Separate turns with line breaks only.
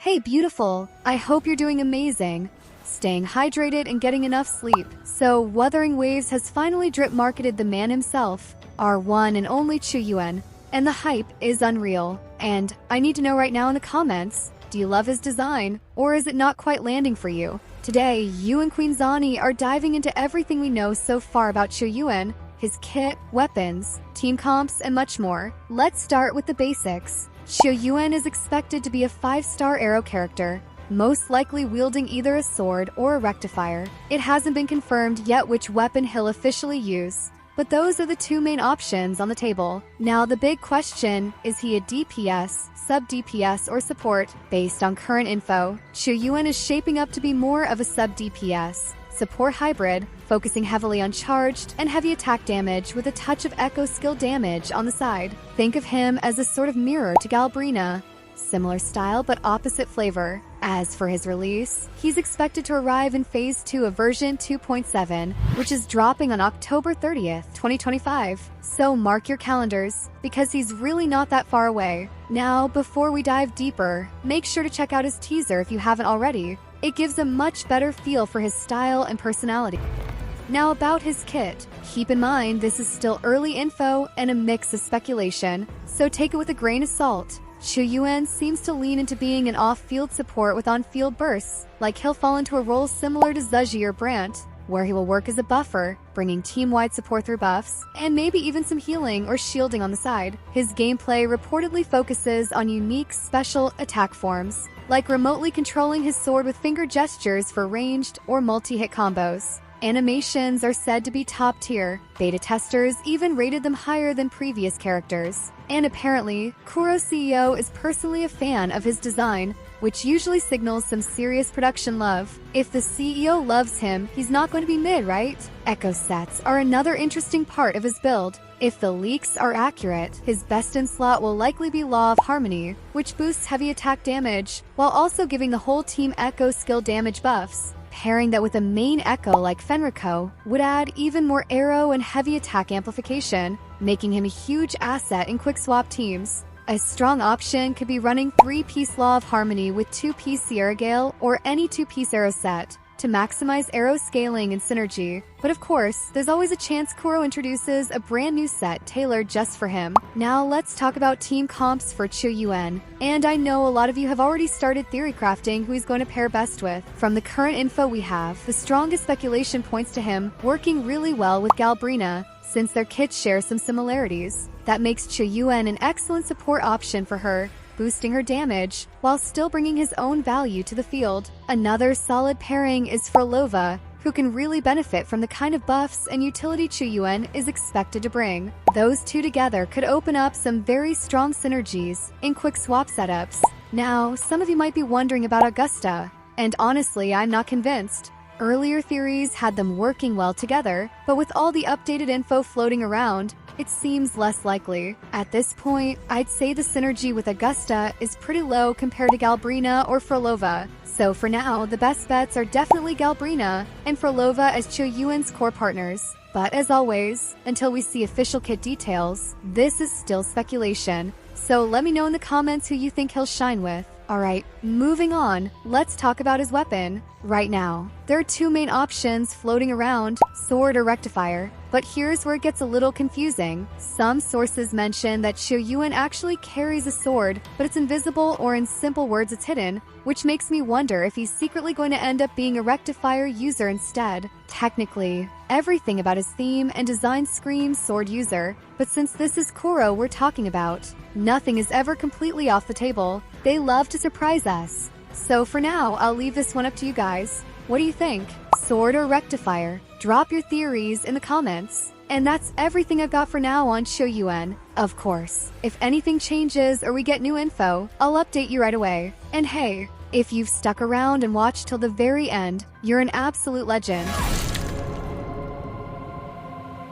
Hey beautiful, I hope you're doing amazing. Staying hydrated and getting enough sleep. So Wuthering Waves has finally drip marketed the man himself, our one and only QIUYUAN, and the hype is unreal. And I need to know right now in the comments, do you love his design, or is it not quite landing for you? Today, you and Queen Zani are diving into everything we know so far about QIUYUAN, his kit, weapons, team comps, and much more. Let's start with the basics. QIUYUAN is expected to be a 5-star arrow character, most likely wielding either a sword or a rectifier. It hasn't been confirmed yet which weapon he'll officially use, but those are the two main options on the table. Now the big question, is he a DPS, sub-DPS, or support? Based on current info, QIUYUAN is shaping up to be more of a sub-DPS, support hybrid, focusing heavily on charged and heavy attack damage with a touch of echo skill damage on the side. Think of him as a sort of mirror to Galbrina. Similar style but opposite flavor. As for his release, he's expected to arrive in Phase 2 of version 2.7, which is dropping on October 30th, 2025. So mark your calendars, because he's really not that far away. Now, before we dive deeper, make sure to check out his teaser if you haven't already. It gives a much better feel for his style and personality. Now about his kit, keep in mind this is still early info and a mix of speculation, so take it with a grain of salt. QIUYUAN seems to lean into being an off-field support with on-field bursts, like he'll fall into a role similar to Zhuzhi or Brandt, where he will work as a buffer, bringing team-wide support through buffs, and maybe even some healing or shielding on the side. His gameplay reportedly focuses on unique special attack forms, like remotely controlling his sword with finger gestures for ranged or multi-hit combos. Animations are said to be top tier. Beta testers even rated them higher than previous characters. And apparently, Kuro's CEO is personally a fan of his design, which usually signals some serious production love. If the CEO loves him, he's not going to be mid, right? Echo sets are another interesting part of his build. If the leaks are accurate, his best in slot will likely be Law of Harmony, which boosts heavy attack damage, while also giving the whole team echo skill damage buffs. Pairing that with a main echo like Fenrico would add even more arrow and heavy attack amplification, making him a huge asset in quick swap teams. A strong option could be running 3-piece Law of Harmony with 2-piece Sierra Gale or any 2-piece arrow set to maximize arrow scaling and synergy. But of course, there's always a chance Kuro introduces a brand new set tailored just for him. Now let's talk about team comps for QIUYUAN. And I know a lot of you have already started theory crafting who he's going to pair best with. From the current info we have, the strongest speculation points to him working really well with Galbrina, since their kits share some similarities. That makes QIUYUAN an excellent support option for her, boosting her damage, while still bringing his own value to the field. Another solid pairing is Frolova, who can really benefit from the kind of buffs and utility QIUYUAN is expected to bring. Those two together could open up some very strong synergies in quick swap setups. Now, some of you might be wondering about Augusta, and honestly, I'm not convinced. Earlier theories had them working well together, but with all the updated info floating around, it seems less likely. At this point, I'd say the synergy with Augusta is pretty low compared to Galbrina or Frolova. So for now, the best bets are definitely Galbrina and Frolova as QIUYUAN's core partners. But as always, until we see official kit details, this is still speculation. So let me know in the comments who you think he'll shine with. Alright, moving on, let's talk about his weapon. Right now, there are two main options floating around, sword or rectifier. But here's where it gets a little confusing. Some sources mention that QIUYUAN actually carries a sword, but it's invisible, or in simple words it's hidden, which makes me wonder if he's secretly going to end up being a rectifier user instead. Technically, everything about his theme and design screams sword user, but since this is Kuro we're talking about, nothing is ever completely off the table. They love to surprise us. So for now, I'll leave this one up to you guys. What do you think? Sword or rectifier? Drop your theories in the comments. And that's everything I've got for now on QIUYUAN. Of course, if anything changes or we get new info, I'll update you right away. And hey, if you've stuck around and watched till the very end, you're an absolute legend.